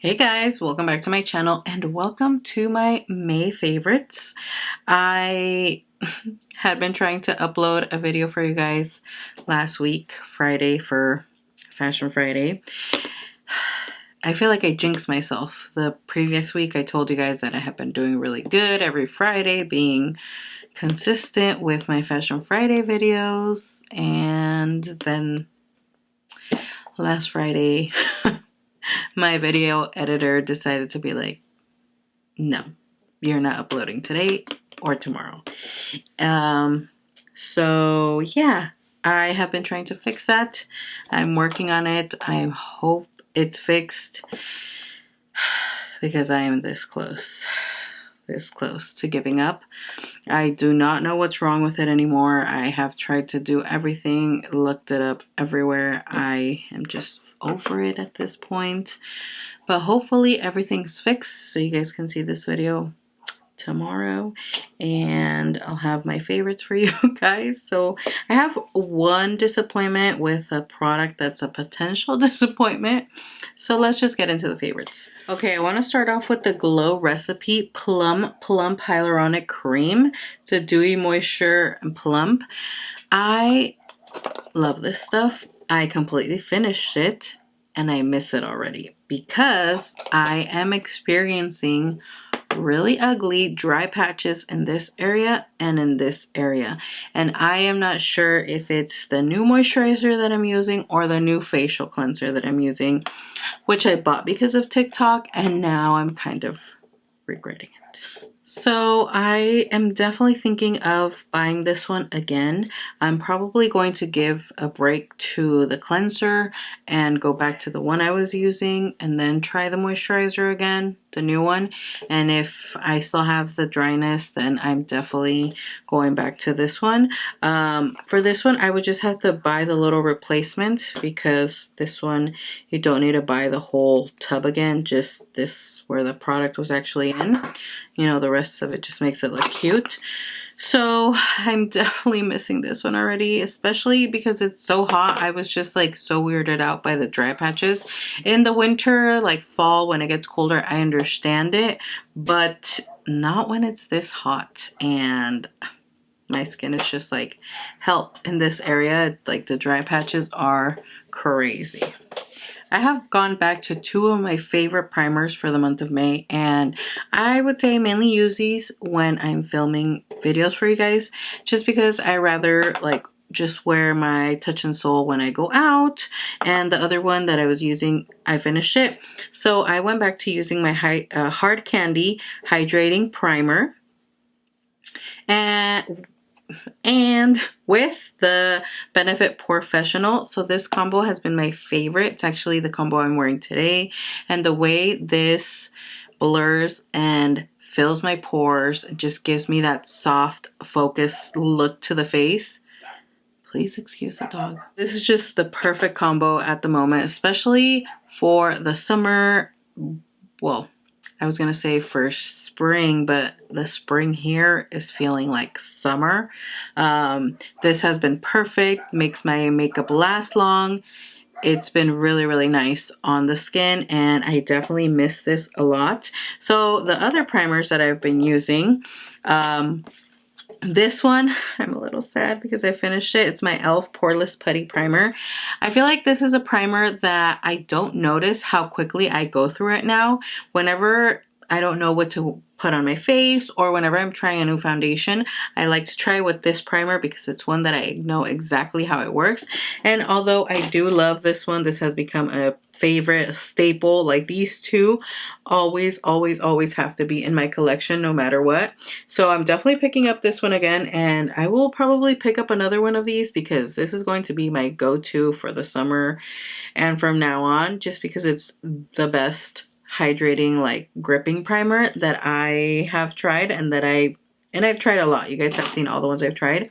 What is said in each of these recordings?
Hey guys, welcome back to my channel and welcome to my May favorites. I had been trying to upload a video for you guys last week, Friday, for Fashion Friday. I feel like I jinxed myself. The previous week I told you guys that I have been doing really good every Friday, being consistent with my Fashion Friday videos, and then last Friday my video editor decided to be like, no, you're not uploading today or tomorrow. So yeah, I have been trying to fix that. I'm working on it. I hope it's fixed because I am this close to giving up. I do not know what's wrong with it anymore. I have tried to do everything, looked it up everywhere. I am just over it at this point. But hopefully everything's fixed so you guys can see this video tomorrow and I'll have my favorites for you guys. So I have one disappointment with a product that's a potential disappointment. So let's just get into the favorites. Okay, I want to start off with the Glow Recipe Plum Hyaluronic Cream. It's a dewy moisture and plump. I love this stuff. I completely finished it and I miss it already because I am experiencing really ugly dry patches in this area and in this area, and I am not sure if it's the new moisturizer that I'm using or the new facial cleanser that I'm using, which I bought because of TikTok, and now I'm kind of regretting it. So I am definitely thinking of buying this one again. I'm probably going to give a break to the cleanser and go back to the one I was using and then try the moisturizer again, the new one. And if I still have the dryness, then I'm definitely going back to this one. For this one, I would just have to buy the little replacement because this one, you don't need to buy the whole tub again, just this where the product was actually in. You know, the rest of it just makes it look cute. So I'm definitely missing this one already, especially because it's so hot. I was just like so weirded out by the dry patches. In the winter, like fall, when it gets colder, I understand it, but not when it's this hot. And my skin is just like, help in this area. Like the dry patches are crazy. I have gone back to two of my favorite primers for the month of May, and I would say I mainly use these when I'm filming videos for you guys, just because I rather like just wear my Touch and Soul when I go out. And the other one that I was using, I finished it, so I went back to using my Hard Candy Hydrating Primer, and with the Benefit Professional. So this combo has been my favorite. It's actually the combo I'm wearing today, and the way this blurs and fills my pores, it just gives me that soft focused look to the face. Please excuse the dog. This is just the perfect combo at the moment, especially for the summer. Well, I was gonna say for spring, but the spring here is feeling like summer. This has been perfect, makes my makeup last long. It's been really, really nice on the skin, and I definitely miss this a lot. So the other primers that I've been using, this one, I'm a little sad because I finished it. It's my e.l.f. Poreless Putty Primer. I feel like this is a primer that I don't notice how quickly I go through it now. Whenever I don't know what to put on my face or whenever I'm trying a new foundation, I like to try with this primer because it's one that I know exactly how it works. And although I do love this one, this has become a favorite, a staple. Like these two always have to be in my collection no matter what. So I'm definitely picking up this one again, and I will probably pick up another one of these because this is going to be my go-to for the summer and from now on, just because it's the best hydrating, like gripping primer that I have tried, and I've tried a lot. You guys have seen all the ones I've tried,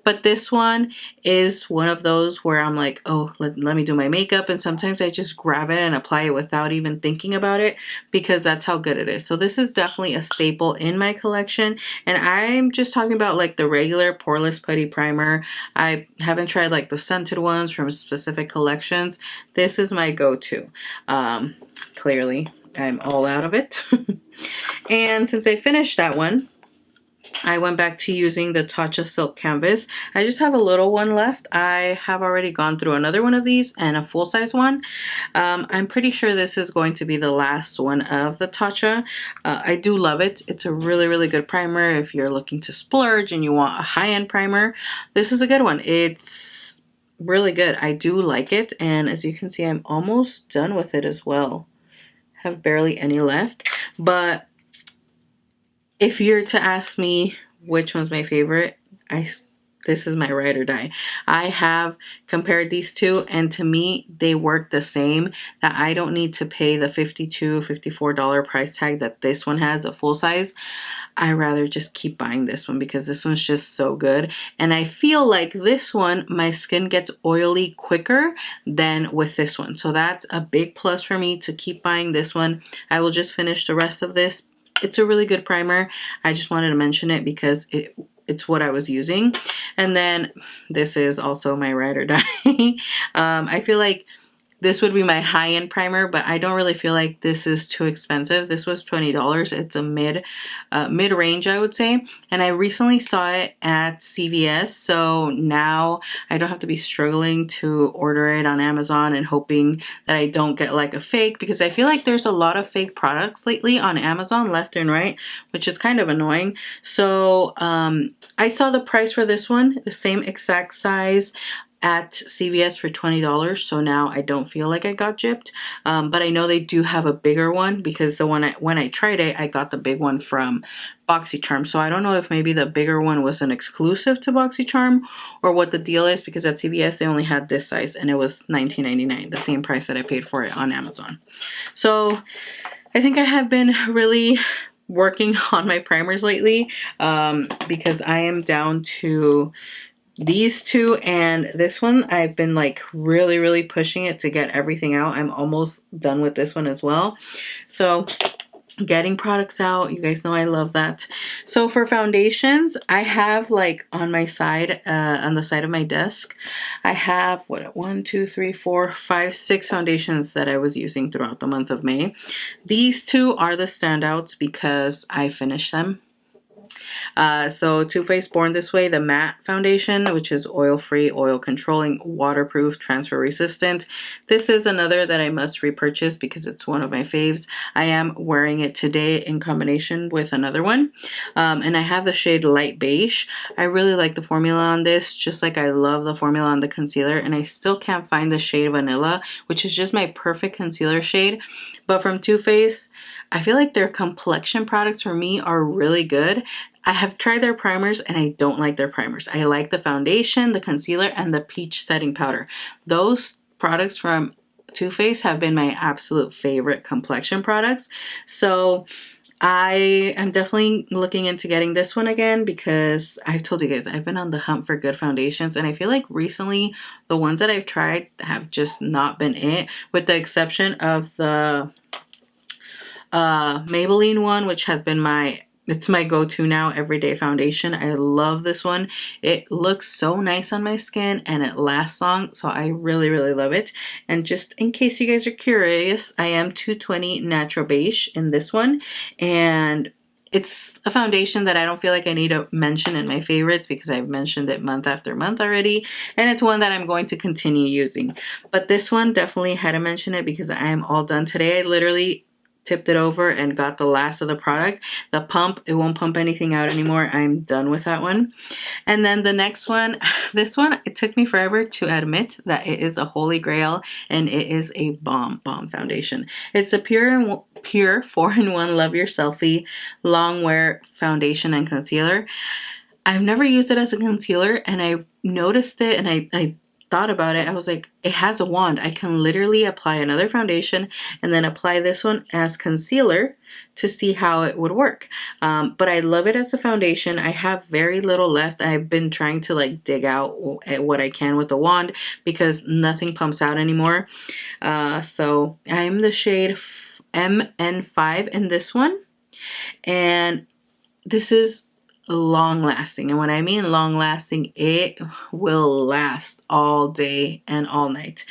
but this one is one of those where I'm like, oh, let me do my makeup, and sometimes I just grab it and apply it without even thinking about it because that's how good it is. So this is definitely a staple in my collection, and I'm just talking about like the regular Poreless Putty Primer. I haven't tried like the scented ones from specific collections. This is my go-to. Clearly I'm all out of it. And since I finished that one, I went back to using the Tatcha Silk Canvas. I just have a little one left. I have already gone through another one of these and a full-size one. I'm pretty sure this is going to be the last one of the Tatcha. I do love it. It's a really, really good primer. If you're looking to splurge and you want a high-end primer, this is a good one. It's really good. I do like it. And as you can see, I'm almost done with it as well. Have barely any left. But if you're to ask me which one's my favorite, this is my ride or die. I have compared these two, and to me, they work the same. That I don't need to pay the $52, $54 price tag that this one has, the full size. I rather just keep buying this one because this one's just so good. And I feel like this one, my skin gets oily quicker than with this one. So that's a big plus for me to keep buying this one. I will just finish the rest of this. It's a really good primer. I just wanted to mention it because it's what I was using. And then this is also my ride or die. I feel like this would be my high-end primer, but I don't really feel like this is too expensive. This was $20. It's a mid-range, I would say. And I recently saw it at CVS, so now I don't have to be struggling to order it on Amazon and hoping that I don't get like a fake, because I feel like there's a lot of fake products lately on Amazon left and right, which is kind of annoying. So I saw the price for this one, the same exact size, at CVS for $20, so now I don't feel like I got gypped. But I know they do have a bigger one, because the one when I tried it, I got the big one from BoxyCharm. So I don't know if maybe the bigger one was an exclusive to BoxyCharm or what the deal is, because at CVS they only had this size and it was $19.99, the same price that I paid for it on Amazon. So I think I have been really working on my primers lately, because I am down to these two and this one. I've been like really pushing it to get everything out. I'm almost done with this one as well. So getting products out, you guys know I love that. So for foundations, I have like on my side, on the side of my desk, I have what, 1, 2, 3, 4, 5, 6 foundations that I was using throughout the month of May. These two are the standouts because I finished them. So Too Faced Born This Way, the matte foundation, which is oil-free, oil-controlling, waterproof, transfer-resistant. This is another that I must repurchase because it's one of my faves. I am wearing it today in combination with another one. And I have the shade Light Beige. I really like the formula on this, just like I love the formula on the concealer. And I still can't find the shade Vanilla, which is just my perfect concealer shade. But from Too Faced, I feel like their complexion products for me are really good. I have tried their primers and I don't like their primers. I like the foundation, the concealer, and the peach setting powder. Those products from Too Faced have been my absolute favorite complexion products. So I am definitely looking into getting this one again because I've told you guys, I've been on the hunt for good foundations, and I feel like recently the ones that I've tried have just not been it, with the exception of the Maybelline one, which has been it's my go-to now everyday foundation. I love this one. It looks so nice on my skin and it lasts long, so I really love it. And just in case you guys are curious, I am 220 Natural Beige in this one, and it's a foundation that I don't feel like I need to mention in my favorites because I've mentioned it month after month already, and it's one that I'm going to continue using. But this one definitely had to mention it because I am all done today. I literally tipped it over and got the last of the product. The pump, it won't pump anything out anymore. I'm done with that one. And then the next one, this one, it took me forever to admit that it is a holy grail, and it is a bomb foundation. It's a pure 4-in-1 Love Your Selfie long wear foundation and concealer. I've never used it as a concealer, and I noticed it and I thought about it. I was like, it has a wand. I can literally apply another foundation and then apply this one as concealer to see how it would work. But I love it as a foundation. I have very little left. I've been trying to like dig out what I can with the wand because nothing pumps out anymore. So I'm the shade MN5 in this one, and this is long lasting. And when I mean long lasting, it will last all day and all night.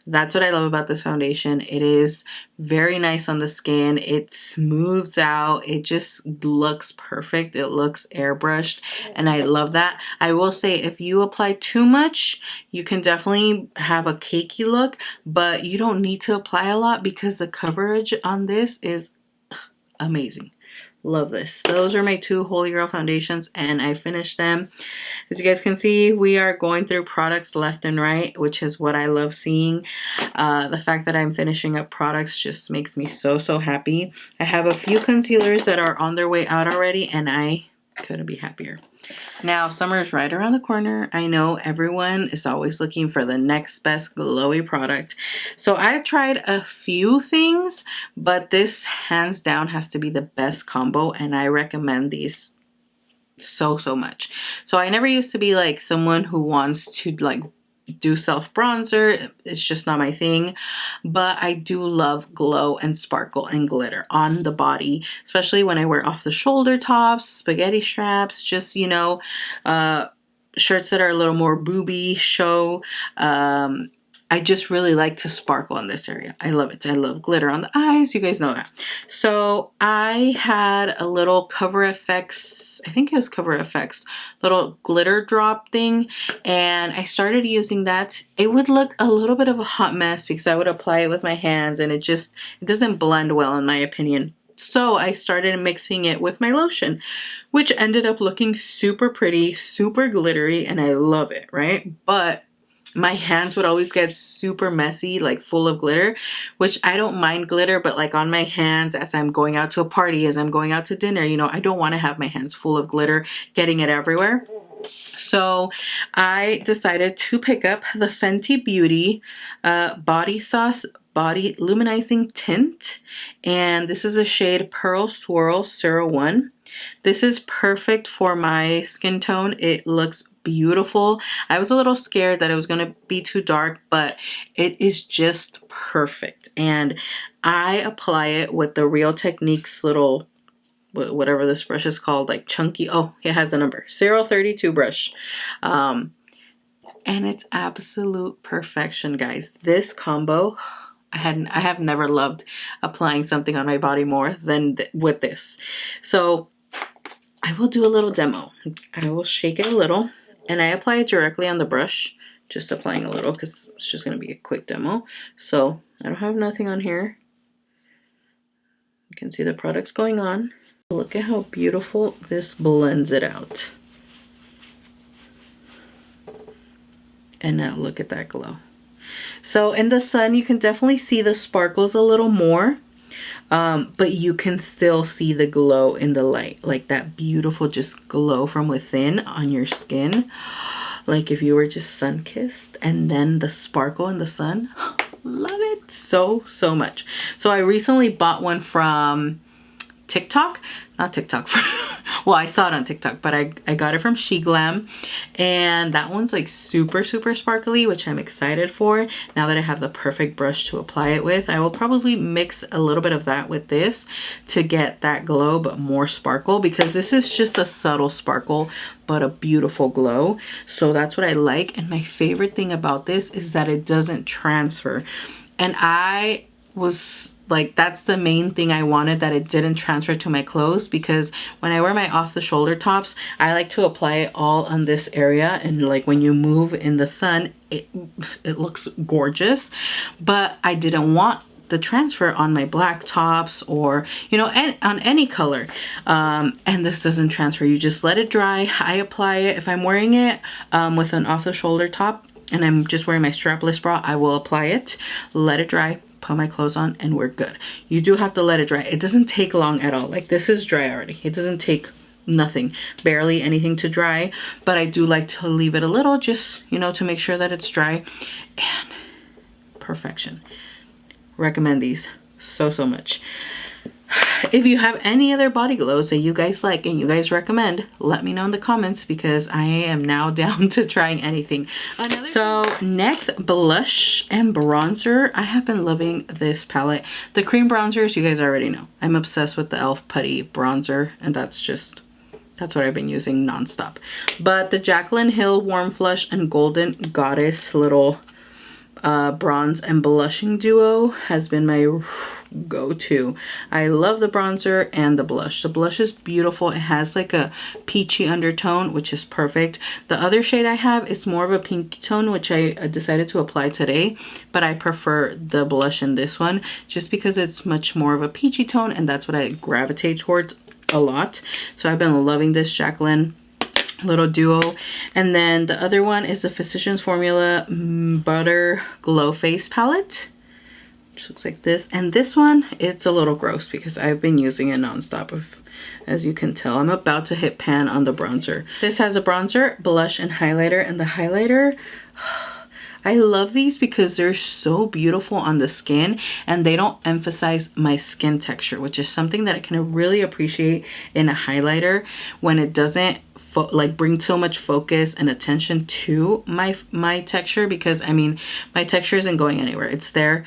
That's what I love about this foundation. It is very nice on the skin. It smooths out. It just looks perfect. It looks airbrushed, and I love that. I will say if you apply too much, you can definitely have a cakey look, but you don't need to apply a lot because the coverage on this is amazing. Love this. Those are my 2 Holy Grail foundations, and I finished them. As you guys can see, we are going through products left and right, which is what I love seeing. The fact that I'm finishing up products just makes me so happy. I have a few concealers that are on their way out already, and I couldn't be happier. Now, summer is right around the corner. I know everyone is always looking for the next best glowy product. So I've tried a few things, but this hands down has to be the best combo, and I recommend these so much. So I never used to be like someone who wants to like do self bronzer. It's just not my thing, but I do love glow and sparkle and glitter on the body, especially when I wear off the shoulder tops, spaghetti straps, just, you know, shirts that are a little more booby show. I just really like to sparkle in this area. I love it. I love glitter on the eyes. You guys know that. So I had a little Cover FX, I think it was Cover FX, little glitter drop thing. And I started using that. It would look a little bit of a hot mess because I would apply it with my hands and it doesn't blend well in my opinion. So I started mixing it with my lotion, which ended up looking super pretty, super glittery, and I love it, right? But my hands would always get super messy, like full of glitter, which I don't mind glitter, but like on my hands as I'm going out to a party, as I'm going out to dinner, you know, I don't want to have my hands full of glitter, getting it everywhere. So I decided to pick up the Fenty Beauty Body Sauce Body Luminizing Tint, and this is a shade Pearl Swirl 01. This is perfect for my skin tone. It looks beautiful. I was a little scared that it was going to be too dark, but it is just perfect. And I apply it with the Real Techniques little, whatever this brush is called, like chunky, oh, it has a number, 032 brush. And it's absolute perfection, guys. This combo, I have never loved applying something on my body more than with this. So I will do a little demo. I will shake it a little. And I apply it directly on the brush, just applying a little because it's just going to be a quick demo. So I don't have nothing on here. You can see the products going on. Look at how beautiful this blends it out. And now look at that glow. So in the sun, you can definitely see the sparkles a little more. But you can still see the glow in the light, like that beautiful just glow from within on your skin, like if you were just sun-kissed, and then the sparkle in the sun. Love it so much. So I recently bought one from TikTok, not TikTok, well, I saw it on TikTok, but I got it from SheGlam, and that one's like super sparkly, which I'm excited for. Now that I have the perfect brush to apply it with, I will probably mix a little bit of that with this to get that glow but more sparkle, because this is just a subtle sparkle but a beautiful glow. So that's what I like, and my favorite thing about this is that it doesn't transfer. And I was like, that's the main thing I wanted, that it didn't transfer to my clothes, because when I wear my off the shoulder tops, I like to apply it all on this area, and like when you move in the sun, it looks gorgeous. But I didn't want the transfer on my black tops, or you know, on any color, and this doesn't transfer. You just let it dry. I apply it if I'm wearing it with an off the shoulder top and I'm just wearing my strapless bra. I will apply it, let it dry, put my clothes on, and we're good. You do have to let it dry. It doesn't take long at all. Like, this is dry already. It doesn't take nothing, barely anything to dry, but I do like to leave it a little, just, you know, to make sure that it's dry. And perfection. Recommend these so much. If you have any other body glows that you guys like and you guys recommend, let me know in the comments, because I am now down to trying anything. So next, blush and bronzer. I have been loving this palette. The cream bronzers, you guys already know. I'm obsessed with the e.l.f. Putty bronzer, and that's what I've been using nonstop. But the Jaclyn Hill Warm Flush and Golden Goddess little bronze and blushing duo has been my go-to. I love the bronzer and the blush. The blush is beautiful. It has like a peachy undertone, which is perfect. The other shade I have is more of a pinky tone, which I decided to apply today, but I prefer the blush in this one just because it's much more of a peachy tone, and that's what I gravitate towards a lot. So I've been loving this Jacqueline little duo. And then the other one is the Physicians Formula Butter Glow Face Palette, which looks like this. And this one, it's a little gross because I've been using it nonstop. As you can tell, I'm about to hit pan on the bronzer. This has a bronzer, blush, and highlighter. And the highlighter, I love these because they're so beautiful on the skin and they don't emphasize my skin texture, which is something that I can really appreciate in a highlighter when it doesn't like bring so much focus and attention to my texture, because I mean, my texture isn't going anywhere. It's there.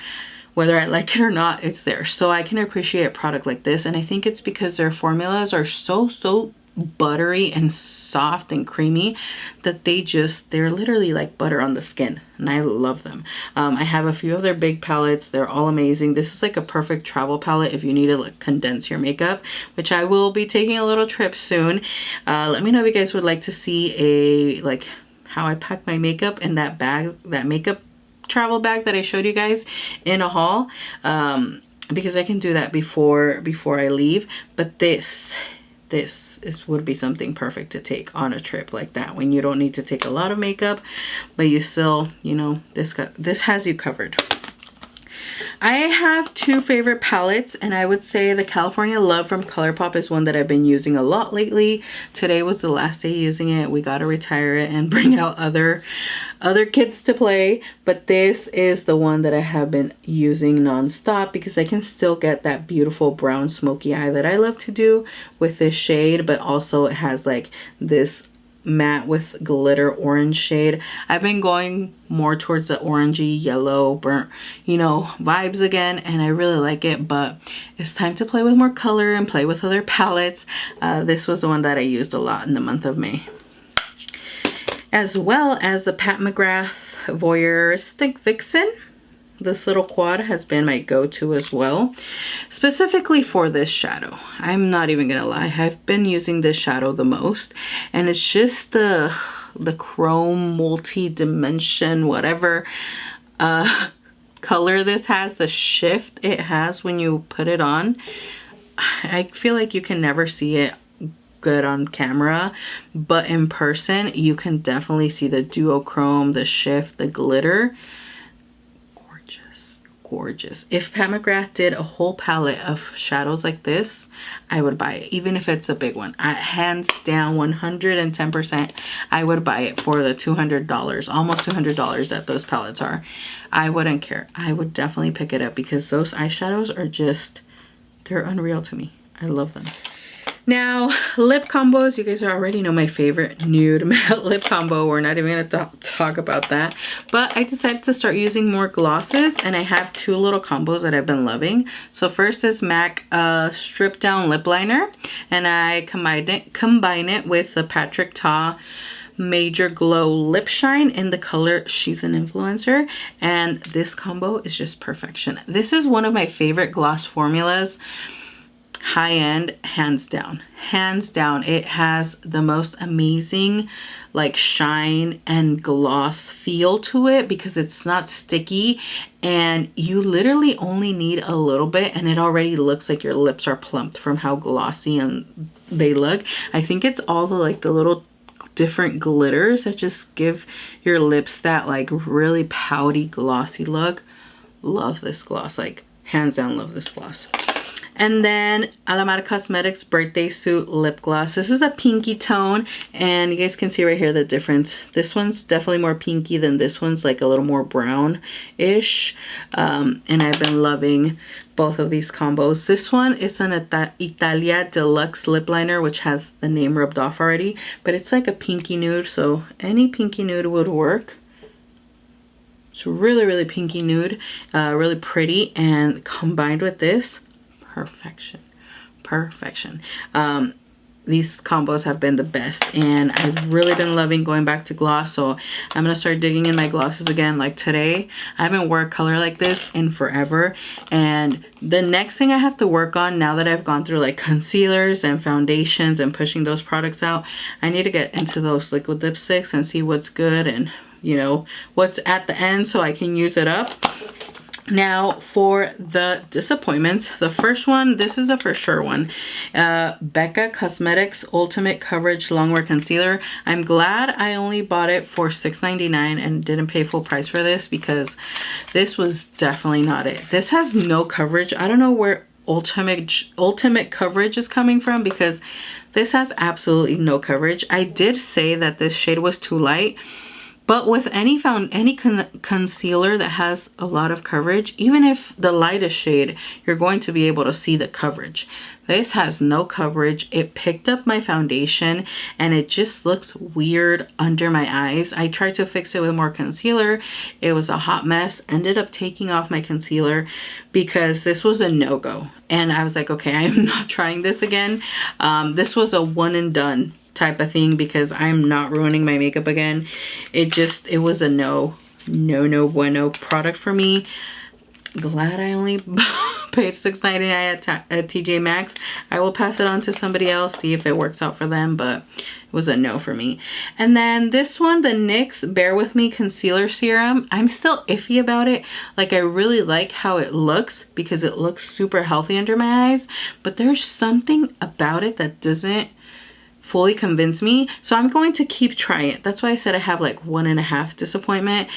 Whether I like it or not, it's there. So I can appreciate a product like this. And I think it's because their formulas are so buttery and soft and creamy that they're literally like butter on the skin, and I love them. I have a few of their big palettes. They're all amazing. This is like a perfect travel palette if you need to like condense your makeup, which I will be taking a little trip soon. Let me know if you guys would like to see a like how I pack my makeup in that bag, that makeup travel bag that I showed you guys in a haul, because I can do that before I leave. But this would be something perfect to take on a trip like that, when you don't need to take a lot of makeup, but you still, you know, this has you covered. I have two favorite palettes, and I would say the California Love from ColourPop is one that I've been using a lot lately. Today was the last day using it. We got to retire it and bring out other kids to play, but this is the one that I have been using non-stop because I can still get that beautiful brown smoky eye that I love to do with this shade, but also it has like this matte with glitter orange shade. I've been going more towards the orangey yellow burnt, you know, vibes again, and I really like it, but it's time to play with more color and play with other palettes. This was the one that I used a lot in the month of May, as well as the Pat McGrath Voyeuristic Vixen. This little quad has been my go-to as well, specifically for this shadow. I'm not even gonna lie, I've been using this shadow the most, and it's just the chrome multi-dimension whatever color this has, the shift it has when you put it on. I feel like you can never see it good on camera, but in person you can definitely see the duochrome, the shift, the glitter. Gorgeous. If Pat McGrath did a whole palette of shadows like this, I would buy it, even if it's a big one. Hands down, 110%, I would buy it for the $200, almost $200 that those palettes are. I wouldn't care. I would definitely pick it up because those eyeshadows are just, they're unreal to me. I love them. Now, lip combos. You guys already know my favorite nude matte lip combo. We're not even going to talk about that. But I decided to start using more glosses, and I have two little combos that I've been loving. So first is MAC Strip Down Lip Liner, and I combine it with the Patrick Ta Major Glow Lip Shine in the color She's an Influencer, and this combo is just perfection. This is one of my favorite gloss formulas. High end, hands down. It has the most amazing like shine and gloss feel to it because it's not sticky, and you literally only need a little bit and it already looks like your lips are plumped from how glossy and they look. I think it's all the little different glitters that just give your lips that like really pouty glossy look. Love this gloss, like hands down love this gloss. And then Alamar Cosmetics Birthday Suit Lip Gloss. This is a pinky tone, and you guys can see right here the difference. This one's definitely more pinky than this one's, like a little more brown-ish. And I've been loving both of these combos. This one is an Italia Deluxe Lip Liner, which has the name rubbed off already, but it's like a pinky nude, so any pinky nude would work. It's really, really pinky nude, really pretty, and combined with this, perfection. these combos have been the best, and I've really been loving going back to gloss. So I'm gonna start digging in my glosses again. Like today, I haven't worn a color like this in forever, and the next thing I have to work on now that I've gone through like concealers and foundations and pushing those products out, I need to get into those liquid lipsticks and see what's good and, you know, what's at the end so I can use it up. Now for the disappointments, the first one, this is a for sure one. Becca Cosmetics Ultimate Coverage Longwear Concealer. I'm glad I only bought it for $6.99 and didn't pay full price for this, because this was definitely not it. This has no coverage. I don't know where ultimate coverage is coming from, because this has absolutely no coverage. I did say that this shade was too light, but with any concealer that has a lot of coverage, even if the lightest shade, you're going to be able to see the coverage. This has no coverage. It picked up my foundation and it just looks weird under my eyes. I tried to fix it with more concealer. It was a hot mess. Ended up taking off my concealer because this was a no-go. And I was like, okay, I'm not trying this again. This was a one and done type of thing, because I'm not ruining my makeup again. It was a no bueno product for me. Glad I only paid $6.99 at TJ Maxx. I will pass it on to somebody else, see if it works out for them, but it was a no for me. And then this one, the NYX Bare With Me Concealer Serum. I'm still iffy about it. Like, I really like how it looks because it looks super healthy under my eyes, but there's something about it that doesn't fully convince me, so I'm going to keep trying it. That's why I said I have like 1.5 disappointment,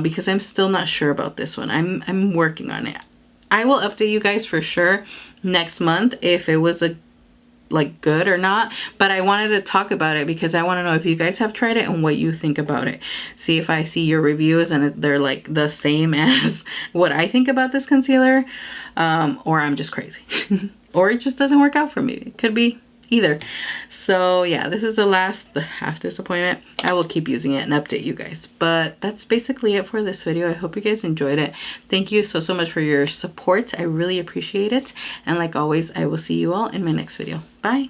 because I'm still not sure about this one. I'm working on it. I will update you guys for sure next month if it was like good or not, but I wanted to talk about it because I want to know if you guys have tried it and what you think about it. See if I see your reviews and they're like the same as what I think about this concealer, or I'm just crazy or it just doesn't work out for me. It could be either. So yeah, this is the half disappointment. I will keep using it and update you guys, but that's basically it for this video. I hope you guys enjoyed it. Thank you so much for your support. I really appreciate it, and like always, I will see you all in my next video. Bye.